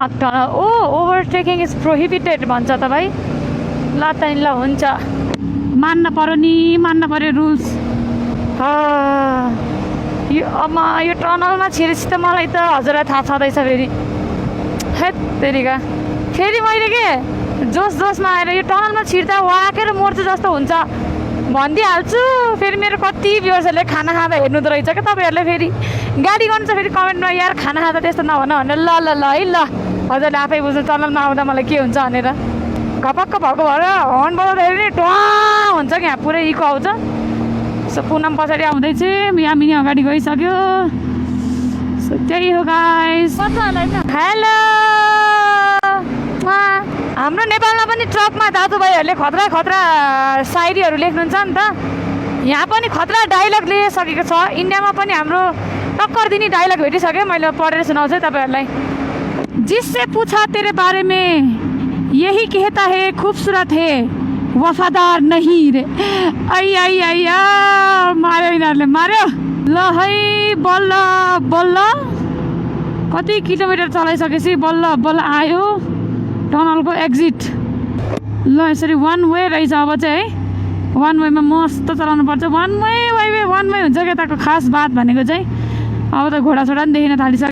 Oh ओभरटेकिङ is prohibited भन्छ त भाइ। ल त ल हुन्छ, मान्न पर्यो रुल्स। यो टनलमा छिरेपछि त मलाई त हजुरलाई थाहा छँदैछ फेरि। हेत तेरिका, फेरि मैले के जोसमा आएर यो टनलमा छिर्दा वाकेर मर्छु जस्तो हुन्छ भनिदिइहाल्छु। फेरि मेरो कति भ्युअर्सहरूले खाना खाँदा हेर्नु त रहेछ क्या तपाईँहरूले। फेरि गाडी गर्नु छ फेरि कमेन्टमा यार खाना खाँदा त्यस्तो नभन भनेर। ल ल ल है ल, हजुरले आफै बुझ्नु टनलमा आउँदा मलाई के हुन्छ भनेर। घपक्क भएको भएर हर्न बजाउँदाखेरि नि ट्वा हुन्छ क्या, पुरै इको आउँछ। सो पुनम पछाडि आउँदैछ, मियामिनी अगाडि गइसक्यो। सो त्यही हो गाइस। हेलो, हाम्रो नेपालमा पनि ट्रकमा दाजुभाइहरूले खतरा सायरीहरू लेख्नुहुन्छ नि त। यहाँ पनि खतरा डाइलग लिइसकेको छ। इन्डियामा पनि हाम्रो टक्कर दिने डाइलग भेटिसक्यो। मैले पढेर सुनाउँछु है तपाईँहरूलाई। जिससे पूछा तेरे बारे में यही कहता है खूबसूरत है वफादार नहीं रे। आइया मार्यो यिनीहरूले, मार्यो। ल है बल्ल बल्ल कति किलोमिटर चलाइसकेपछि बल्ल आयो टनलको एक्जिट। ल यसरी वान वे रहेछ अब चाहिँ है। वान वेमा मस्त चलाउनु पर्छ। वान वे हुन्छ क्या, यताको खास बात भनेको चाहिँ। अब त घोडासोडा पनि देखिन थालिसक्यो।